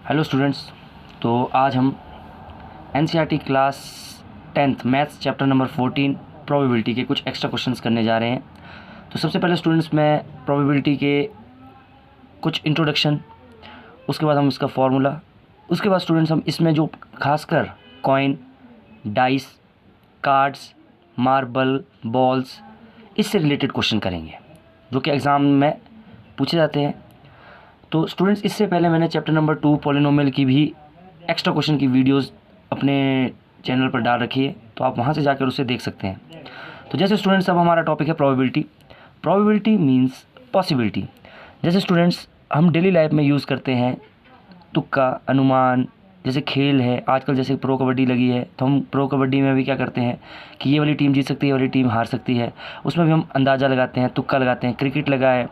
Hello students. तो आज हम NCERT class 10th maths chapter number 14 probability के कुछ एक्स्ट्रा क्वेश्चंस करने जा रहे हैं। तो सबसे पहले स्टूडेंट्स मैं प्रोबेबिलिटी के कुछ इंट्रोडक्शन, उसके बाद हम इसका फॉर्मूला, उसके बाद स्टूडेंट्स हम इसमें जो खासकर coin, dice, cards, marble, balls, इससे रिलेटेड क्वेश्चन करेंगे जो कि एग्ज़ाम में पूछे जाते हैं। तो स्टूडेंट्स इससे पहले मैंने चैप्टर नंबर 2 पॉलिनोमियल की भी एक्स्ट्रा क्वेश्चन की वीडियोस अपने चैनल पर डाल रखी है, तो आप वहाँ से जाकर उसे देख सकते हैं। तो जैसे स्टूडेंट्स अब हमारा टॉपिक है प्रोबेबिलिटी। Probability means possibility. जैसे स्टूडेंट्स हम डेली लाइफ में यूज़ करते हैं तुक्का, अनुमान। जैसे खेल है आजकल, जैसे प्रो कबड्डी लगी है, तो हम प्रो कबड्डी में भी क्या करते हैं कि ये वाली टीम जीत सकती है, ये वाली टीम हार सकती है, उसमें भी हम अंदाज़ा लगाते हैं, तुक्का लगाते हैं। क्रिकेट लगा है,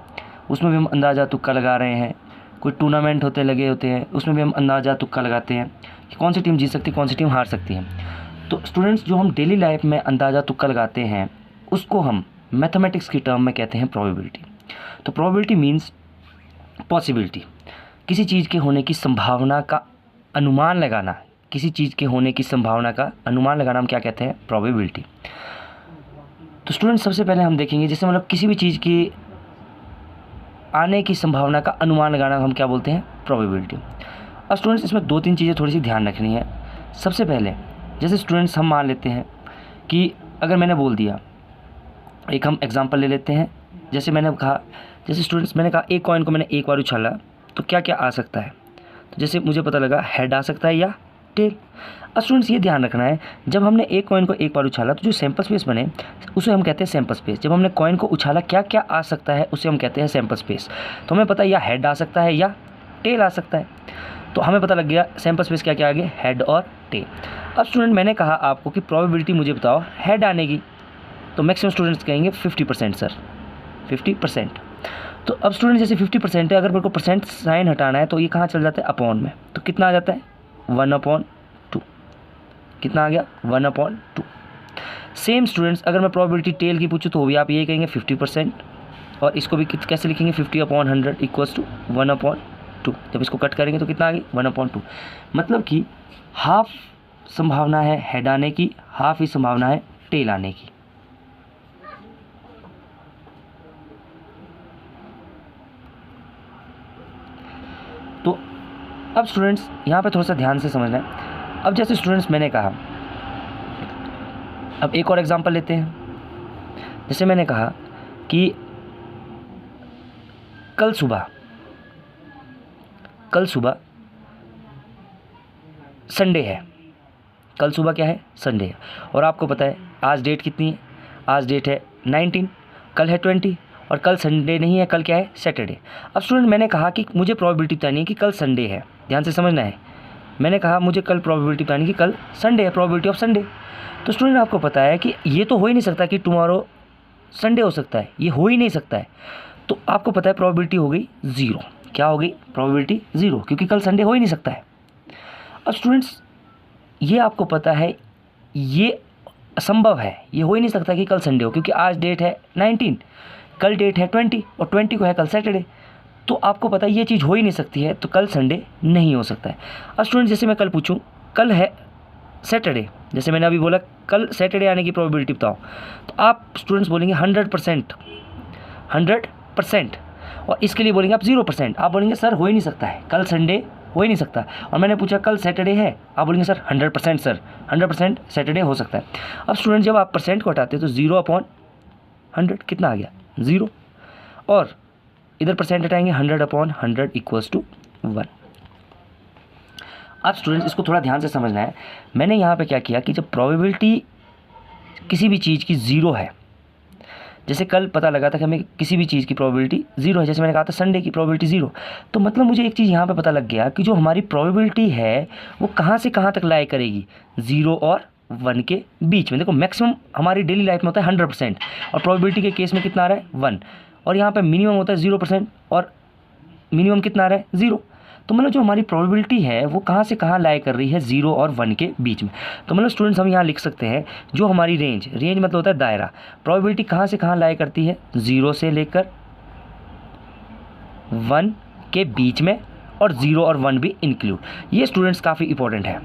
उसमें भी हम अंदाज़ा तुक्का लगा रहे हैं। कोई टूर्नामेंट लगे होते हैं, उसमें भी हम अंदाज़ा तुक्का लगाते हैं कि कौन सी टीम जीत सकती है, कौन सी टीम हार सकती है। तो स्टूडेंट्स जो हम डेली लाइफ में अंदाज़ा तुक्का लगाते हैं उसको हम मैथमेटिक्स की टर्म में कहते हैं प्रोबेबिलिटी। तो प्रोबेबिलिटी मींस पॉसिबिलिटी, किसी चीज़ के होने की संभावना का अनुमान लगाना। किसी चीज़ के होने की संभावना का अनुमान लगाना हम क्या कहते हैं, प्रोबेबिलिटी। तो स्टूडेंट्स सबसे पहले हम देखेंगे, जैसे मतलब किसी भी चीज़ की आने की संभावना का अनुमान लगाना हम क्या बोलते हैं, प्रोबेबिलिटी। अब स्टूडेंट्स इसमें 2-3 चीज़ें थोड़ी सी ध्यान रखनी है। सबसे पहले जैसे स्टूडेंट्स हम मान लेते हैं कि अगर मैंने बोल दिया, एक हम एग्जांपल ले लेते हैं। जैसे मैंने कहा, जैसे स्टूडेंट्स मैंने कहा एक कॉइन को मैंने एक बार उछाला तो क्या क्या आ सकता है। तो जैसे मुझे पता लगा हेड आ सकता है या टेल। अब स्टूडेंट्स ये ध्यान रखना है, जब हमने एक कॉइन को एक बार उछाला तो जो सैंपल स्पेस बने उसे हम कहते हैं सैंपल स्पेस। जब हमने कॉइन को उछाला क्या क्या आ सकता है उसे हम कहते हैं सैंपल स्पेस। तो हमें पता है या हेड आ सकता है या टेल आ सकता है। तो हमें पता लग गया सैंपल स्पेस क्या क्या आ गया, हेड और टेल। अब स्टूडेंट मैंने कहा आपको कि प्रोबेबिलिटी मुझे बताओ हेड आने की, तो मैक्सिमम स्टूडेंट्स कहेंगे 50% सर, 50%। तो अब स्टूडेंट जैसे 50% है, अगर मेरे को परसेंट साइन हटाना है तो ये कहाँ चल जाता है, अपॉन में। तो कितना आ जाता है, 1/2। कितना आ गया, 1/2। सेम स्टूडेंट्स अगर मैं प्रोबेबिलिटी टेल की पूछूँ तो भी आप ये कहेंगे 50%, और इसको भी कैसे लिखेंगे, 50/100 इक्वल्स टू 1/2। जब इसको कट करेंगे तो कितना आ गया, 1/2। मतलब कि हाफ संभावना है हेड आने की, हाफ ही संभावना है टेल आने की। तो अब स्टूडेंट्स यहाँ पे थोड़ा सा ध्यान से समझना है। अब जैसे स्टूडेंट्स मैंने कहा, अब एक और एग्जांपल लेते हैं। जैसे मैंने कहा कि कल सुबह संडे है। कल सुबह क्या है, संडे है। और आपको पता है आज डेट कितनी है, आज डेट है 19, कल है 20, और कल संडे नहीं है, कल क्या है, सैटरडे। अब स्टूडेंट मैंने कहा कि मुझे प्रोबेबिलिटी बतानी है कि कल संडे है। ध्यान से समझना है, मैंने कहा मुझे कल प्रोबेबिलिटी बतानी है कि कल संडे है, प्रोबेबिलिटी ऑफ संडे। तो स्टूडेंट आपको पता है कि ये तो हो ही नहीं सकता कि टुमारो संडे हो सकता है, ये हो ही नहीं सकता है। तो आपको पता है प्रोबेबिलिटी हो गई 0। क्या हो गई, प्रोबेबिलिटी 0, क्योंकि कल संडे हो ही नहीं सकता है। अब स्टूडेंट्स ये आपको पता है ये असंभव है, ये हो ही नहीं सकता कि कल संडे हो, क्योंकि आज डेट है 19, कल डेट है 20, और 20 को है कल सैटरडे। तो आपको पता है ये चीज़ हो ही नहीं सकती है, तो कल संडे नहीं हो सकता है। अब स्टूडेंट जैसे मैं कल पूछूं कल है सैटरडे, जैसे मैंने अभी बोला कल सैटरडे आने की प्रोबेबिलिटी बताओ, तो आप स्टूडेंट्स बोलेंगे 100%, 100%। और इसके लिए बोलेंगे आप 0%। आप बोलेंगे सर हो ही नहीं सकता है, कल संडे हो ही नहीं सकता। और मैंने पूछा कल सैटरडे है, आप बोलेंगे सर 100% सर, 100% सैटरडे हो सकता है। अब स्टूडेंट जब आप परसेंट को हटाते हैं तो 0/100 कितना आ गया, 0। और इधर परसेंट हटाएंगे, 100/100 इक्वल्स टू 1। अब स्टूडेंट्स इसको थोड़ा ध्यान से समझना है। मैंने यहाँ पे क्या किया कि जब प्रोबेबिलिटी किसी भी चीज़ की 0 है, जैसे कल पता लगा था कि हमें किसी भी चीज़ की प्रोबेबिलिटी 0 है, जैसे मैंने कहा था संडे की प्रोबेबिलिटी 0, तो मतलब मुझे एक चीज़ यहाँ पे पता लग गया कि जो हमारी प्रोबेबिलिटी है वो कहाँ से कहाँ तक लाई करेगी, 0 और 1 के बीच में। देखो मैक्सिमम हमारी डेली लाइफ में होता है 100%, और प्रोबेबिलिटी के केस में कितना आ रहा है, 1। और यहाँ पे मिनिमम होता है 0%, और मिनिमम कितना आ रहा है, 0। तो मतलब जो हमारी प्रोबेबिलिटी है वो कहाँ से कहाँ लाई कर रही है, 0 और 1 के बीच में। तो मतलब स्टूडेंट्स हम यहाँ लिख सकते हैं जो हमारी रेंज मतलब होता है दायरा, प्रोबेबिलिटी कहाँ से कहाँ लाई करती है, 0 से लेकर 1 के बीच में, और 0 और 1 भी इंक्लूड। ये स्टूडेंट्स काफ़ी इंपॉर्टेंट है,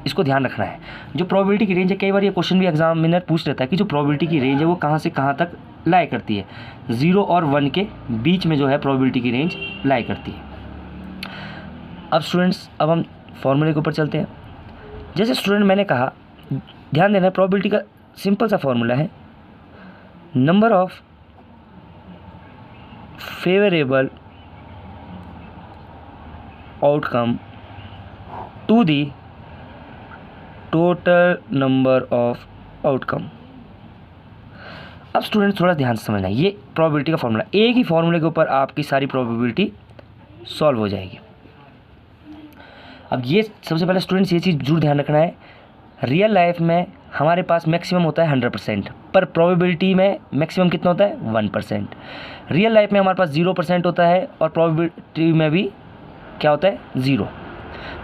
इसको ध्यान रखना है। जो प्रोबेबिलिटी की रेंज है, कई बार ये क्वेश्चन भी एग्जामिनर पूछ लेता है कि जो प्रोबेबिलिटी की रेंज है वो कहाँ से कहाँ तक लाई करती है। 0 और 1 के बीच में जो है प्रोबेबिलिटी की रेंज लाई करती है। अब स्टूडेंट्स, अब हम फॉर्मूले के ऊपर चलते हैं। जैसे स्टूडेंट मैंने कहा, ध्यान देना है, प्रोबेबिलिटी का सिंपल सा फॉर्मूला है number of favourable outcome to the total number of outcome. अब स्टूडेंट थोड़ा ध्यान से समझना है, ये प्रोबेबिलिटी का फॉर्मूला, एक ही फॉर्मूले के ऊपर आपकी सारी प्रोबेबिलिटी सॉल्व हो जाएगी। अब ये सबसे पहले स्टूडेंट्स ये चीज़ जरूर ध्यान रखना है, रियल लाइफ में हमारे पास मैक्सिमम होता है 100%, पर प्रोबेबिलिटी में मैक्सिमम कितना होता है 1%। रियल लाइफ में हमारे पास 0% होता है और प्रोबेबिलिटी में भी क्या होता है 0।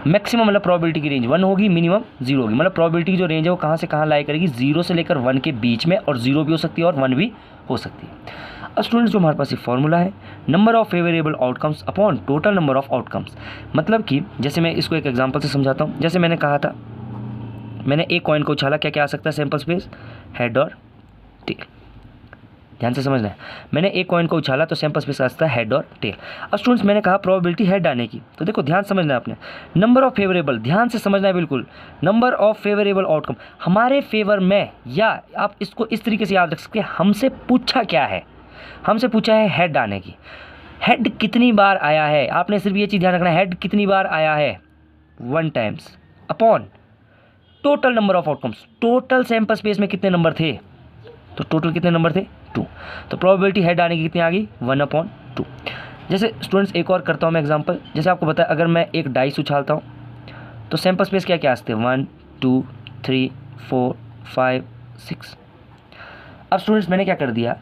मैक्सिमम मतलब प्रोबेबिलिटी की रेंज 1 होगी, मिनिमम 0 होगी। मतलब प्रोबेबिलिटी की जो रेंज है वो कहाँ से कहाँ लाई करेगी, 0 से लेकर 1 के बीच में, और 0 भी हो सकती है और 1 भी हो सकती है। अब स्टूडेंट्स, जो हमारे पास ये फॉर्मूला है number of favourable outcomes upon total number of outcomes, मतलब कि जैसे मैं इसको एक एग्जांपल से समझाता हूँ। जैसे मैंने कहा था, मैंने एक कॉइन को उछाला, क्या क्या आ सकता है सैंपल स्पेस, हेड और टेल। ध्यान से समझना है, मैंने एक कॉइन को उछाला तो सैंपल स्पेस आ सकता है हेड और टेल। अब स्टूडेंट्स, मैंने कहा प्रोबेबिलिटी हेड आने की, तो देखो ध्यान समझना है आपने, नंबर ऑफ फेवरेबल, ध्यान से समझना है बिल्कुल, नंबर ऑफ फेवरेबल आउटकम हमारे फेवर में, या आप इसको इस तरीके से याद रख सकते हैं, हमसे पूछा क्या है, हमसे पूछा है हेड आने की। हेड कितनी बार आया है, आपने सिर्फ ये चीज़ ध्यान रखना है, हेड कितनी बार आया है 1 times, upon total number of outcomes, total sample space में कितने नंबर थे, तो टोटल कितने नंबर थे 2, तो प्रोबेबिलिटी हेड आने की कितनी आ गई 1/2। जैसे स्टूडेंट्स एक और करता हूँ मैं एग्जांपल, जैसे आपको पता है अगर मैं एक डाइस उछालता हूँ तो सैंपल स्पेस क्या क्या आ सकते हैं 1 2 3 4 5 6। अब स्टूडेंट्स, मैंने क्या कर दिया,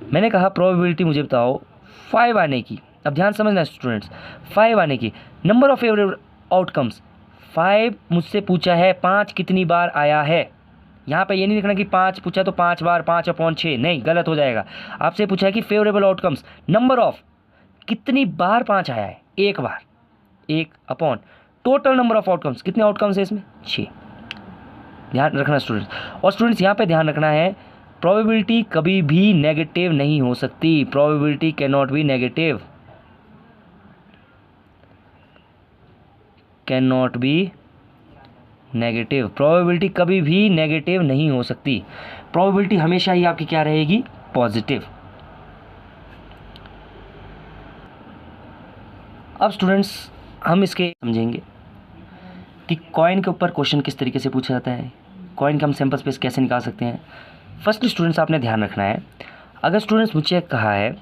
मैंने कहा प्रोबेबिलिटी मुझे बताओ 5 आने की। अब ध्यान समझना स्टूडेंट्स, 5 आने की, नंबर ऑफ फेवरेबल आउटकम्स 5 मुझसे पूछा है, 5 कितनी बार आया है। यहाँ पे ये नहीं लिखना कि 5 पूछा तो 5 बार, 5/6, नहीं, गलत हो जाएगा। आपसे पूछा है कि फेवरेबल आउटकम्स नंबर ऑफ कितनी बार 5 आया है, 1 बार, 1 upon total number of outcomes, कितने आउटकम्स है इसमें 6। ध्यान रखना स्टूडेंट्स, और स्टूडेंट्स यहाँ पे ध्यान रखना है, प्रोबेबिलिटी कभी भी नेगेटिव नहीं हो सकती, probability can not be negative, can not be negative, probability कभी भी नेगेटिव नहीं हो सकती, प्रोबेबिलिटी हमेशा ही आपकी क्या रहेगी पॉजिटिव। अब स्टूडेंट्स, हम इसके समझेंगे कि कॉइन के ऊपर क्वेश्चन किस तरीके से पूछा जाता है, कॉइन का हम सैंपल स्पेस कैसे निकाल सकते हैं। फर्स्ट स्टूडेंट्स, आपने ध्यान रखना है, अगर स्टूडेंट्स मुझे कहा है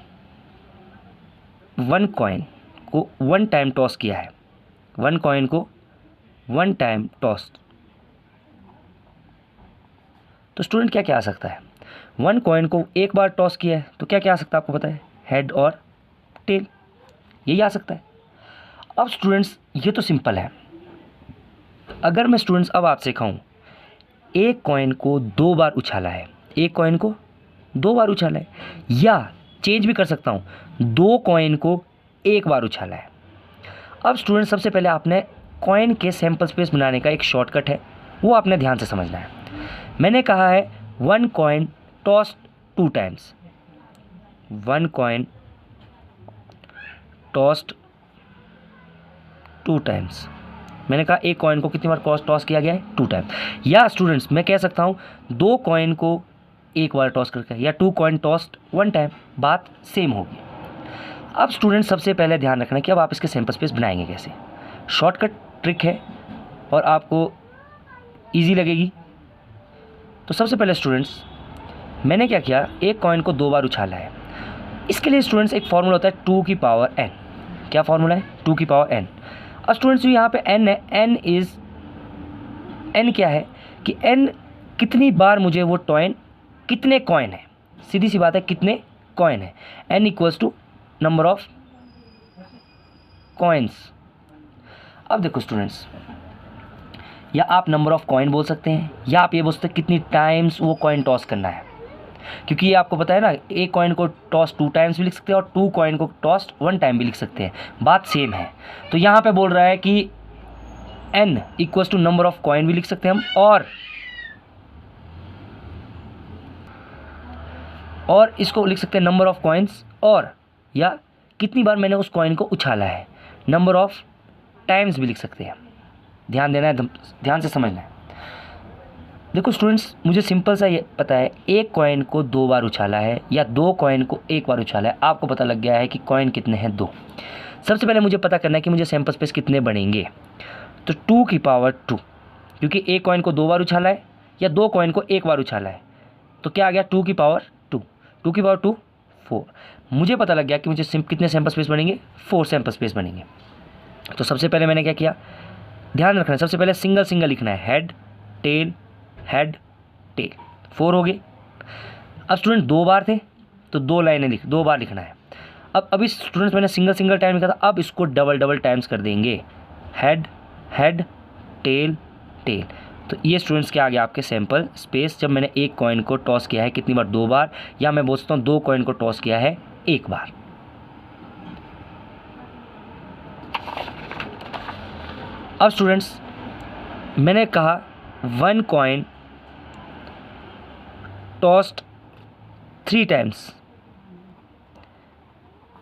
1 कॉइन को 1 टाइम टॉस किया है, 1 कॉइन को 1 टाइम टॉस, तो स्टूडेंट क्या क्या आ सकता है, 1 कॉइन को एक बार टॉस किया है तो क्या क्या आ सकता है आपको पता है, हेड और टेल, यही आ सकता है। अब स्टूडेंट्स, ये तो सिंपल है। अगर मैं स्टूडेंट्स अब आपसे कहूँ एक कॉइन को 2 बार उछाला है, एक कॉइन को 2 बार उछाला है, या चेंज भी कर सकता हूँ 2 कॉइन को 1 बार उछाला है। अब स्टूडेंट, सबसे पहले आपने कॉइन के सैंपल स्पेस बनाने का एक शॉर्टकट है, वो आपने ध्यान से समझना है। मैंने कहा है 1 coin tossed 2 times, 1 coin tossed 2 times, मैंने कहा एक कॉइन को कितनी बार टॉस किया गया है 2 टाइम। या स्टूडेंट्स, मैं कह सकता हूँ 2 कॉइन को 1 बार टॉस करके, या 2 कॉइन टॉस्ड 1 टाइम, बात सेम होगी। अब स्टूडेंट्स, सबसे पहले ध्यान रखना कि अब आप इसके सैंपल स्पेस बनाएंगे कैसे, शॉर्टकट ट्रिक है और आपको ईजी लगेगी। तो सबसे पहले स्टूडेंट्स, मैंने क्या किया, एक कॉइन को 2 बार उछाला है। इसके लिए स्टूडेंट्स एक फॉर्मूला होता है 2 की पावर n। क्या फॉर्मूला है, 2 की पावर n। अब स्टूडेंट्स, जो यहाँ पे n है, n क्या है कि n कितनी बार मुझे वो टॉइन, कितने कॉइन है, सीधी सी बात है, कितने कॉइन है, n equals to number of coins. अब देखो स्टूडेंट्स, या आप नंबर ऑफ कॉइन बोल सकते हैं, या आप ये बोल सकते हैं कितनी टाइम्स वो कॉइन टॉस करना है। क्योंकि ये आपको पता है ना, एक कॉइन को टॉस 2 टाइम्स भी लिख सकते हैं और 2 कॉइन को टॉस 1 टाइम भी लिख सकते हैं, बात सेम है। तो यहाँ पे बोल रहा है कि n equals to number of coin भी लिख सकते हैं हम, और इसको लिख सकते हैं नंबर ऑफ कॉइन्स, और या कितनी बार मैंने उस कॉइन को उछाला है, नंबर ऑफ टाइम्स भी लिख सकते हैं। ध्यान देना है, ध्यान से समझना है। देखो स्टूडेंट्स, मुझे सिंपल सा ये पता है, एक कॉइन को 2 बार उछाला है या 2 कॉइन को 1 बार उछाला है। आपको पता लग गया है कि कॉइन कितने हैं, 2। सबसे पहले मुझे पता करना है कि मुझे सैंपल स्पेस कितने बनेंगे। तो 2 की पावर 2, क्योंकि एक कॉइन को 2 बार उछाला है या 2 कॉइन को 1 बार उछाला है, तो क्या आ गया 2 की पावर 2, 2 की पावर 2 4। मुझे पता लग गया कि मुझे कितने सैंपल स्पेस बनेंगे, 4 सैंपल स्पेस बनेंगे। तो सबसे पहले मैंने क्या किया, ध्यान रखना है, सबसे पहले सिंगल सिंगल लिखना है, हेड टेल हेड टेल, 4 हो गए। अब स्टूडेंट 2 बार थे तो 2 लाइनें 2 बार लिखना है। अब अभी स्टूडेंट्स मैंने सिंगल सिंगल टाइम लिखा था, अब इसको डबल डबल टाइम्स कर देंगे, हेड हेड टेल टेल। तो ये स्टूडेंट्स क्या आ गया आपके सैंपल स्पेस, जब मैंने एक कॉइन को टॉस किया है कितनी बार, 2 बार, या मैं बोलता हूँ 2 कॉइन को टॉस किया है 1 बार। अब स्टूडेंट्स मैंने कहा 1 कॉइन टॉस्ड 3 टाइम्स।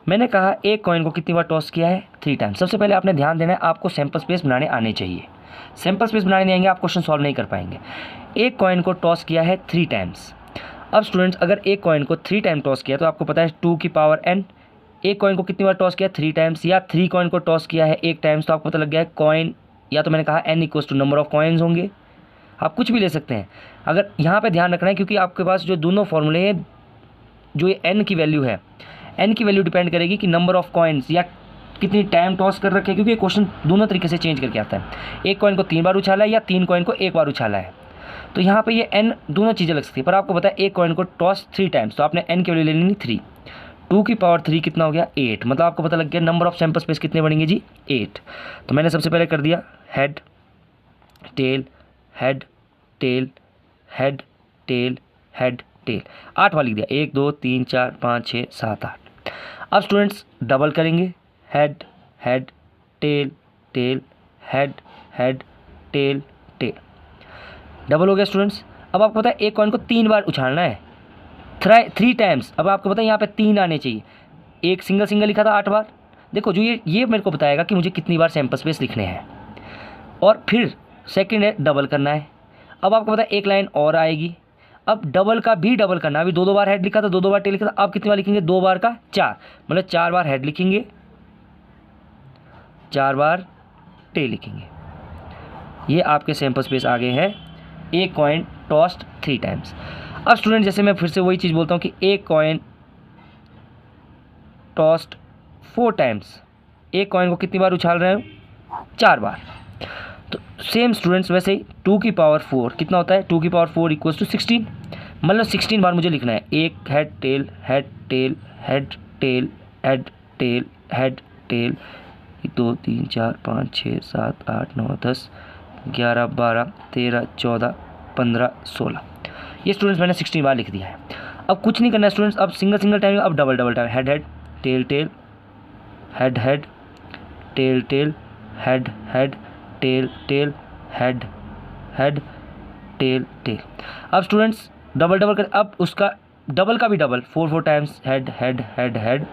मैंने कहा एक कॉइन को कितनी बार टॉस किया है, 3 टाइम्स। सबसे पहले आपने ध्यान देना है, आपको सैंपल स्पेस बनाने आने चाहिए। सैंपल स्पेस बनाने नहीं आएंगे आप क्वेश्चन सॉल्व नहीं कर पाएंगे। एक कॉइन को टॉस किया है 3 टाइम्स। अब स्टूडेंट्स अगर एक कॉइन को 3 टाइम टॉस किया तो आपको पता है 2 की पावर n। एक कॉइन को कितनी बार टॉस किया, 3 टाइम्स, या 3 कॉइन को टॉस किया है 1 टाइम्स, तो आपको पता लग गया है कॉइन, या तो मैंने कहा n equals to number of coins होंगे। आप कुछ भी ले सकते हैं। अगर यहाँ पे ध्यान रखना है, क्योंकि आपके पास जो दोनों फॉर्मूले हैं, जो ये n की वैल्यू है, n की वैल्यू डिपेंड करेगी कि नंबर ऑफ कॉइन्स या कितनी टाइम टॉस कर रखे हैं, क्योंकि क्वेश्चन दोनों तरीके से चेंज करके आता है। एक कॉइन को 3 बार उछाला है या 3 कॉइन को 1 बार उछाला है, तो यहाँ पे ये n दोनों चीज़ें लग सकती है। पर आपको पता है एक कॉइन को टॉस 3 टाइम्स, तो आपने n की वैल्यू ले लेनी 3। 2 की पावर 3 कितना हो गया, 8। मतलब आपको पता लग गया नंबर ऑफ सैंपल स्पेस कितने बनेंगे जी, 8। तो मैंने सबसे पहले कर दिया head tail head tell head tell head tell, 8 वाली दिया, 1 2 3 4 5 6 7 8। अब स्टूडेंट्स डबल करेंगे, head head tail tail head head tail tail, double हो गया स्टूडेंट्स। अब आपको पता है एक कॉइन को 3 बार उछालना है, 3 टाइम्स। अब आपको पता है यहाँ पे 3 आने चाहिए, एक सिंगल सिंगल लिखा था 8 बार। देखो जो ये मेरे को बताएगा कि मुझे कितनी बार सैंपल स्पेस लिखने हैं। और फिर सेकंड है डबल करना है। अब आपको पता है एक लाइन और आएगी, अब डबल का भी डबल करना। अभी 2 बार हेड लिखा था, 2 बार टेल लिखा था, अब कितनी बार लिखेंगे, 2 बार का 4, मतलब 4 बार हेड लिखेंगे, 4 बार टेल लिखेंगे। ये आपके सैंपल स्पेस आ गए हैं, एक कॉइन टॉस्ड 3 टाइम्स। अब स्टूडेंट जैसे मैं फिर से वही चीज़ बोलता हूँ कि एक कॉइन टॉस्ड 4 टाइम्स, एक कॉइन को कितनी बार उछाल रहे हो, 4 बार। तो सेम स्टूडेंट्स वैसे ही 2 की पावर 4 कितना होता है, 2 की पावर 4 इक्वल्स टू 16, मतलब 16 बार मुझे लिखना है। एक head tail head tell head tell head tell head tell, 2 3 4 5 6 7 8 9 10 11 12 13 14 15 16, ये स्टूडेंट्स मैंने 16 बार लिख दिया है। अब कुछ नहीं करना है स्टूडेंट्स, अब सिंगल सिंगल टाइम, अब double double time, head head tail tail head head tail tail head head tail tail head head tail tail. अब स्टूडेंट्स डबल डबल कर, अब उसका डबल का भी double, 4 times, head head head head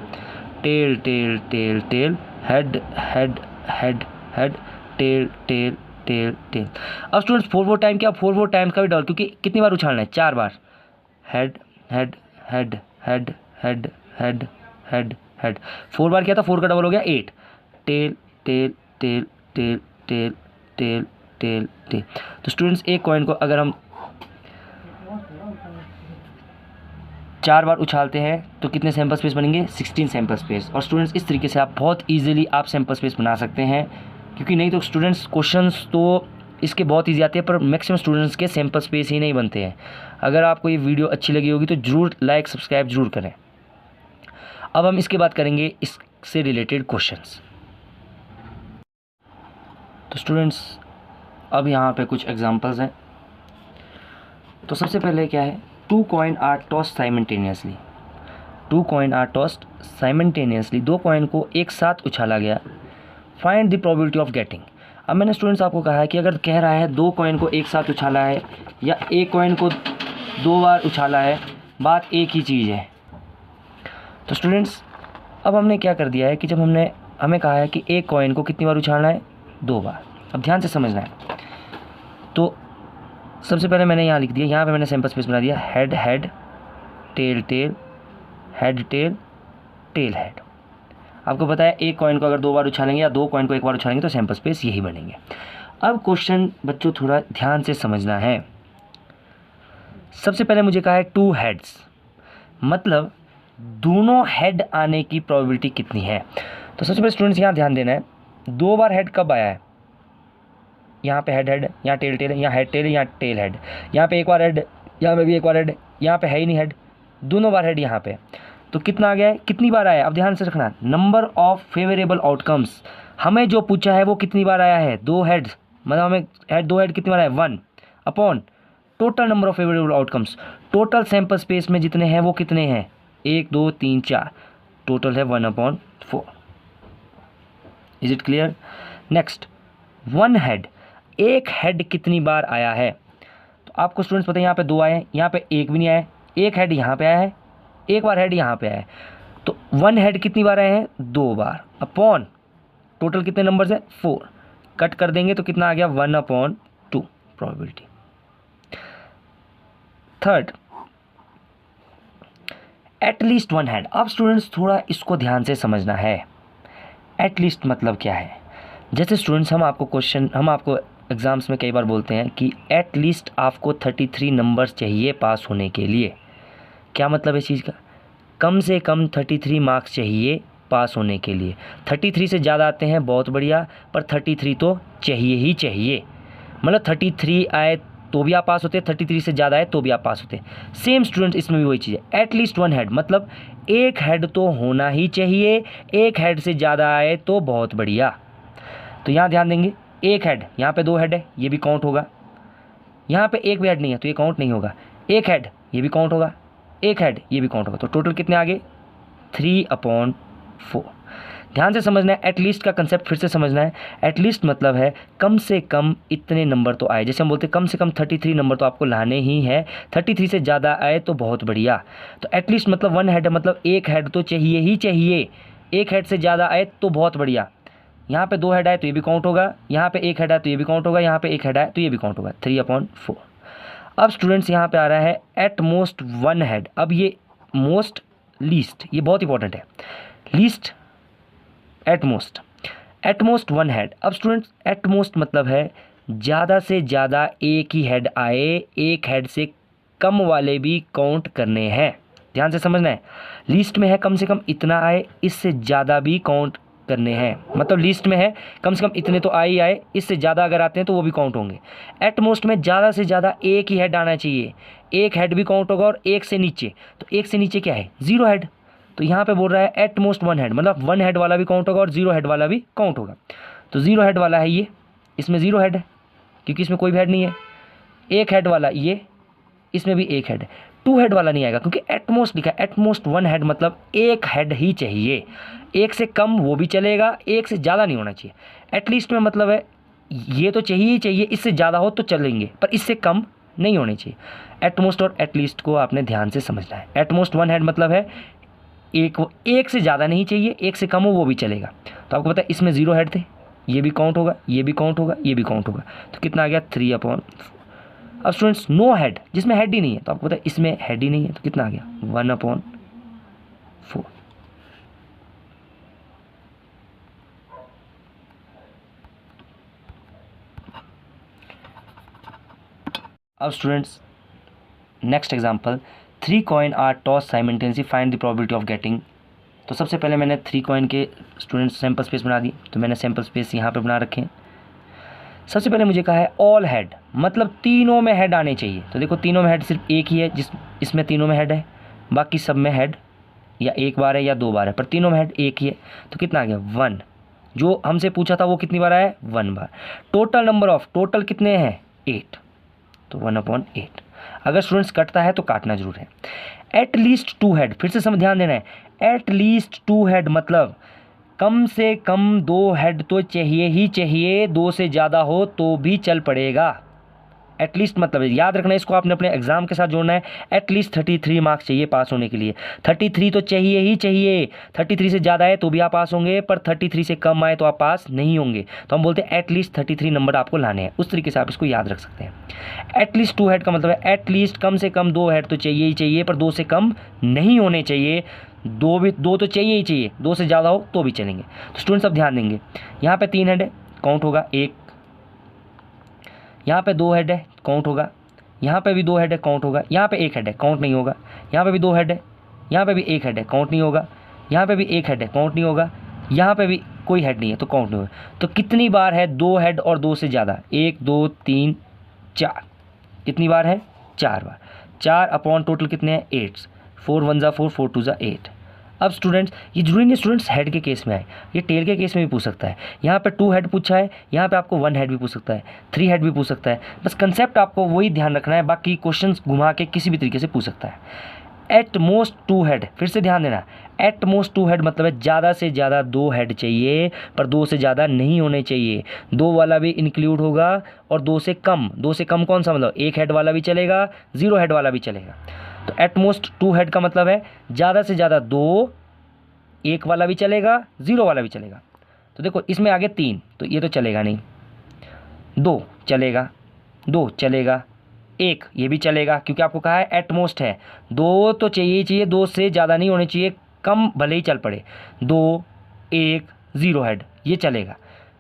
tail tail tail tail head head head head tail tail tail tail. अब students 4 time क्या, 4 times का भी डबल, क्योंकि कितनी बार उछालना है, 4 बार, head head head head head head head head, 4 बार किया था, 4 का डबल हो गया 8, tail tail tail tail tail tail tail tail. तो स्टूडेंट्स एक कॉइन को अगर हम 4 बार उछालते हैं तो कितने सैंपल स्पेस बनेंगे, 16 सैंपल स्पेस। और स्टूडेंट्स इस तरीके से आप बहुत इजीली आप सैंपल स्पेस बना सकते हैं, क्योंकि नहीं तो स्टूडेंट्स क्वेश्चंस तो इसके बहुत ईजी आते हैं, पर मैक्सिमम स्टूडेंट्स के सैंपल स्पेस ही नहीं बनते हैं। अगर आपको ये वीडियो अच्छी लगी होगी तो ज़रूर लाइक सब्सक्राइब ज़रूर करें। अब हम इसके बाद करेंगे इससे रिलेटेड क्वेश्चंस। तो स्टूडेंट्स अब यहाँ पे कुछ एग्जांपल्स हैं। तो सबसे पहले क्या है, 2 coin are tossed simultaneously. 2 coin are tossed simultaneously, 2 coin को एक साथ उछाला गया। Find the probability of getting. अब मैंने स्टूडेंट्स आपको कहा है कि अगर कह रहा है 2 कॉइन को एक साथ उछाला है या एक कॉइन को 2 बार उछाला है, बात एक ही चीज़ है। तो स्टूडेंट्स अब हमने क्या कर दिया है कि जब हमें कहा है कि एक कॉइन को कितनी बार उछालना है, 2 बार। अब ध्यान से समझना है। तो सबसे पहले मैंने यहाँ लिख दिया, यहाँ पे मैंने सैंपल स्पेस बना दिया, head head, tail tail, head tail, tail head. आपको पता है एक कॉइन को अगर 2 बार उछालेंगे या 2 कॉइन को 1 बार उछालेंगे तो सैंपल स्पेस यही बनेंगे। अब क्वेश्चन बच्चों थोड़ा ध्यान से समझना है। सबसे पहले मुझे कहा है 2 हेड्स, मतलब दोनों हेड आने की प्रोबेबिलिटी कितनी है। तो सबसे पहले स्टूडेंट्स यहाँ ध्यान देना है, 2 बार हेड कब आया है, यहाँ पे हेड हेड, यहाँ टेल टेल, यहाँ हेड टेल, यहाँ टेल हेड, यहाँ पे एक बार हेड, यहाँ पे भी एक बार हेड, यहाँ पे है ही नहीं हेड, दोनों बार हेड यहाँ पे। तो कितना आ गया है, कितनी बार आया है। अब ध्यान से रखना, नंबर ऑफ फेवरेबल आउटकम्स, हमें जो पूछा है वो कितनी बार आया है, 2 हेड्स, मतलब हमें 2 हेड कितनी बार आया, 1 upon total number of favourable outcomes. Total sample space में जितने हैं वो कितने हैं, 1 2 3 4, टोटल है 1/4। Is it clear. Next 1 head, एक हेड कितनी बार आया है। तो आपको स्टूडेंट्स पता है यहाँ पे 2 आए हैं, यहाँ पे एक भी नहीं आया है, एक हेड यहाँ पे आया है, एक बार हेड यहाँ पे आया है। तो 1 हेड कितनी बार आए हैं, 2 बार, अपॉन टोटल कितने नंबर्स है, 4, कट कर देंगे तो कितना आ गया, 1/2 प्रोबेबिलिटी। Third, at least 1 head. अब स्टूडेंट्स थोड़ा इसको ध्यान से समझना है, एटलीस्ट मतलब क्या है। जैसे स्टूडेंट्स हम आपको एग्ज़ाम्स में कई बार बोलते हैं कि एटलीस्ट आपको 33 नंबर्स चाहिए पास होने के लिए। क्या मतलब है इस चीज़ का, कम से कम 33 मार्क्स चाहिए पास होने के लिए। 33 से ज़्यादा आते हैं बहुत बढ़िया, पर 33 तो चाहिए ही चाहिए। मतलब 33 आए तो भी आप पास होते, 33 से ज़्यादा आए तो भी आप पास होते। सेम स्टूडेंट इसमें भी वही चीज़ है, एटलीस्ट 1 हेड, मतलब एक हेड तो होना ही चाहिए, एक हेड से ज़्यादा आए तो बहुत बढ़िया। तो यहाँ ध्यान देंगे, एक हेड, यहाँ पे 2 हेड है, ये भी काउंट होगा। यहाँ पे एक भी हेड नहीं है तो ये काउंट नहीं होगा। एक हेड, ये भी काउंट होगा, एक हेड, ये भी काउंट होगा। तो टोटल कितने आ गए, 3/4। ध्यान से समझना है, एटलीस्ट का कंसेप्ट फिर से समझना है। एटलीस्ट मतलब है कम से कम इतने नंबर तो आए, जैसे हम बोलते हैं कम से कम 33 नंबर तो आपको लाने ही है, 33 से ज़्यादा आए तो बहुत बढ़िया। तो एटलीस्ट मतलब 1 हेड, मतलब एक हेड तो चाहिए ही चाहिए, एक हेड से ज़्यादा आए तो बहुत बढ़िया। यहाँ पे 2 हेड आए तो ये भी काउंट होगा, यहाँ पे एक हेड आए तो ये भी काउंट होगा, यहाँ पे एक हेड आए तो ये भी काउंट होगा, 3/4। अब स्टूडेंट्स यहाँ पे आ रहा है एट मोस्ट 1 हेड। अब ये मोस्ट, लीस्ट, ये बहुत इंपॉर्टेंट है, लीस्ट, एट मोस्ट 1 हेड। अब स्टूडेंट्स एट मोस्ट मतलब है ज़्यादा से ज़्यादा एक ही हेड आए, एक हेड से कम वाले भी काउंट करने हैं। ध्यान से समझना है, लीस्ट में है कम से कम इतना आए, इससे ज़्यादा भी काउंट करने हैं। मतलब लीस्ट में है कम से कम इतने तो आए ही आए, इससे ज़्यादा अगर आते हैं तो वो भी काउंट होंगे। एट मोस्ट में ज़्यादा से ज़्यादा एक ही हेड आना चाहिए, एक हेड भी काउंट होगा, और एक से नीचे, तो एक से नीचे क्या है, 0 हेड। तो यहाँ पे बोल रहा है एट मोस्ट 1 हेड, मतलब 1 हेड वाला भी काउंट होगा और 0 हेड वाला भी काउंट होगा। तो 0 हेड वाला है ये, इसमें 0 हेड है क्योंकि इसमें कोई भी हेड नहीं है। एक हेड वाला ये, इसमें भी एक हेड है। 2 हेड वाला नहीं आएगा क्योंकि एटमोस्ट लिखा है, एटमोस्ट 1 हेड मतलब एक हेड ही चाहिए, एक से कम वो भी चलेगा, एक से ज़्यादा नहीं होना चाहिए। एटलीस्ट में मतलब है ये तो चाहिए ही चाहिए, इससे ज़्यादा हो तो चलेंगे पर इससे कम नहीं होने चाहिए। एटमोस्ट और एटलीस्ट को आपने ध्यान से समझना है। एटमोस्ट 1 हेड मतलब है एक से ज़्यादा नहीं चाहिए, एक से कम हो वो भी चलेगा। तो आपको पता है इसमें 0 हेड थे, ये भी काउंट होगा, ये भी काउंट होगा, ये भी काउंट होगा। तो कितना आ गया, 3/4। अब स्टूडेंट्स नो हेड, जिसमें हेड ही नहीं है, तो आपको पता है इसमें हेड ही नहीं है, तो कितना आ गया, 1/4। अब students next example, 3 coin are toss simultaneously, find the probability of getting. तो सबसे पहले मैंने 3 कॉइन के स्टूडेंट्स सैंपल स्पेस बना दी, तो मैंने सैंपल स्पेस यहाँ पे बना रखे हैं। सबसे पहले मुझे कहा है ऑल हेड, मतलब तीनों में हेड आने चाहिए। तो देखो तीनों में हेड सिर्फ एक ही है, इसमें तीनों में हेड है, बाकी सब में हेड या एक बार है या 2 बार है, पर तीनों में हेड एक ही है। तो कितना आ गया, 1। जो हमसे पूछा था वो कितनी बार आया है, 1 बार। टोटल नंबर ऑफ, टोटल कितने हैं, 8, तो 1/8। अगर स्टूडेंट्स कटता है तो काटना जरूर है। एट लीस्ट 2 हेड, फिर से ध्यान देना है, एट लीस्ट 2 हेड मतलब कम से कम 2 हेड तो चाहिए ही चाहिए, 2 से ज़्यादा हो तो भी चल पड़ेगा। एटलीस्ट मतलब याद रखना, इसको आपने अपने एग्जाम के साथ जोड़ना है। एटलीस्ट 33 मार्क्स चाहिए पास होने के लिए, 33 तो चाहिए ही चाहिए। 33 से ज़्यादा है तो भी आप पास होंगे, पर 33 से कम आए तो आप पास नहीं होंगे। तो हम बोलते हैं एटलीस्ट 33 नंबर आपको लाने हैं। उस तरीके से आप इसको याद रख सकते हैं। एटलीस्ट 2 हेड का मतलब है एटलीस्ट कम से कम 2 हेड तो चाहिए ही चाहिए, पर 2 से कम नहीं होने चाहिए। 2 तो चाहिए ही चाहिए, 2 से ज़्यादा हो तो भी चलेंगे। तो स्टूडेंट्स अब ध्यान देंगे, यहाँ पे 3 हेड है, काउंट होगा 1। यहाँ पे 2 हेड है, काउंट होगा। यहाँ पे भी 2 हेड है, काउंट होगा। यहाँ पे 1 हेड है, काउंट नहीं होगा। यहाँ पे भी 2 हेड है, यहाँ पे भी 1 हेड है, काउंट नहीं होगा। यहाँ पे भी 1 हेड है, काउंट नहीं होगा। यहाँ पे भी कोई हेड नहीं है तो काउंट नहीं होगा। तो कितनी बार है 2 हेड और 2 से ज़्यादा? 1 2 3 4। कितनी बार है? 4 बार। 4 अपॉन टोटल कितने हैं? 8। 4 1 ज़ा 4, 4 2 ज़ा 8। अब स्टूडेंट्स ये जरूरी नहीं स्टूडेंट्स हेड के केस में आए, ये टेल के केस में भी पूछ सकता है। यहाँ पे 2 हेड पूछा है, यहाँ पे आपको 1 हेड भी पूछ सकता है, 3 हेड भी पूछ सकता है। बस कंसेप्ट आपको वही ध्यान रखना है, बाकी क्वेश्चंस घुमा के किसी भी तरीके से पूछ सकता है। एट मोस्ट 2 हेड, फिर से ध्यान देना, एट मोस्ट 2 हेड मतलब है ज़्यादा से ज़्यादा 2 हेड चाहिए, पर 2 से ज़्यादा नहीं होने चाहिए। 2 वाला भी इंक्लूड होगा और 2 से कम। 2 से कम कौन सा? मतलब 1 हेड वाला भी चलेगा, 0 हेड वाला भी चलेगा। तो एट मोस्ट 2 हेड का मतलब है ज़्यादा से ज़्यादा 2, 1 वाला भी चलेगा, 0 वाला भी चलेगा। तो देखो इसमें आगे 3, तो ये तो चलेगा नहीं। 2 चलेगा, 2 चलेगा, 1 ये भी चलेगा, क्योंकि आपको कहा है एटमोस्ट है। 2 तो चाहिए ही चाहिए, 2 से ज़्यादा नहीं होने चाहिए, कम भले ही चल पड़े। 2 1 0 हेड ये चलेगा।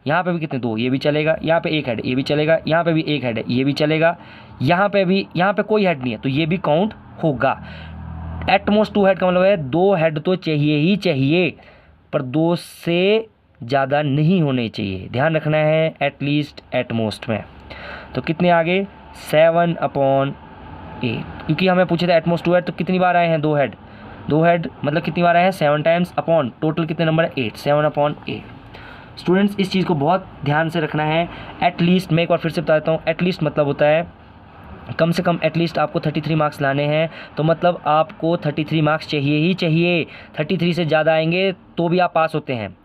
यहाँ पे भी कितने? 2 ये भी चलेगा। यहाँ पे 1 हेड ये भी चलेगा। यहाँ पे भी 1 हेड है ये भी चलेगा। यहाँ पे भी, यहाँ पे कोई हेड नहीं है तो ये भी काउंट होगा। एटमोस्ट 2 हेड का मतलब है 2 हेड तो चाहिए ही चाहिए, पर 2 से ज़्यादा नहीं होने चाहिए। ध्यान रखना है एटलीस्ट एटमोस्ट में। तो कितने आगे? 7 अपॉन 8, क्योंकि हमें पूछे थे एटमोस्ट 2 हेड तो कितनी बार आए हैं? 2 हेड। 2 हेड मतलब कितनी बार आए हैं? 7 टाइम्स, अपॉन टोटल कितने नंबर है? 8। 7 अपॉन 8। स्टूडेंट्स इस चीज़ को बहुत ध्यान से रखना है। एटलीस्ट, मैं एक बार फिर से बता देता हूँ, एटलीस्ट मतलब होता है कम से कम एटलीस्ट आपको 33 मार्क्स लाने हैं, तो मतलब आपको 33 मार्क्स चाहिए ही चाहिए। 33 से ज़्यादा आएंगे तो भी आप पास होते हैं।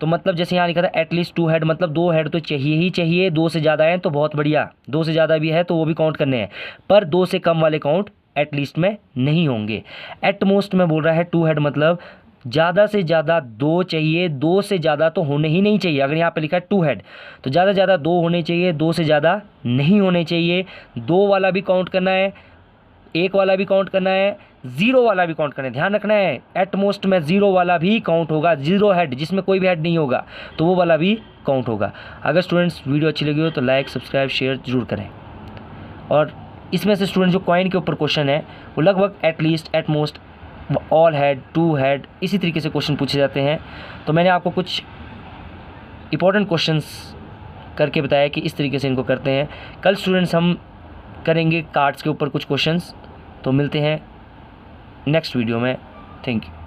तो मतलब जैसे यहाँ लिखा था एटलीस्ट 2 हेड मतलब 2 हेड तो चाहिए ही चाहिए। 2 से ज़्यादा हैं तो बहुत बढ़िया, 2 से ज़्यादा भी है तो वो भी काउंट करने हैं, पर 2 से कम वाले काउंट एटलीस्ट में नहीं होंगे। एटमोस्ट में बोल रहा है 2 हेड मतलब ज़्यादा से ज़्यादा 2 चाहिए, 2 से ज़्यादा तो होने ही नहीं चाहिए। अगर यहाँ पे लिखा है 2 हेड तो ज़्यादा से ज़्यादा 2 होने चाहिए, 2 से ज़्यादा नहीं होने चाहिए। 2 वाला भी काउंट करना है, 1 वाला भी काउंट करना है, 0 वाला भी काउंट करना है। ध्यान रखना है एटमोस्ट में 0 वाला भी काउंट होगा। 0 हेड जिसमें कोई भी हेड नहीं होगा तो वो वाला भी काउंट होगा। अगर स्टूडेंट्स वीडियो अच्छी लगी हो तो लाइक सब्सक्राइब शेयर जरूर करें। और इसमें से स्टूडेंट जो कॉइन के ऊपर क्वेश्चन है वो लगभग at least, at most, all head, 2 head इसी तरीके से क्वेश्चन पूछे जाते हैं। तो मैंने आपको कुछ इंपॉर्टेंट क्वेश्चंस करके बताया कि इस तरीके से इनको करते हैं। कल स्टूडेंट्स हम करेंगे कार्ड्स के ऊपर कुछ क्वेश्चंस। तो मिलते हैं नेक्स्ट वीडियो में। Thank you.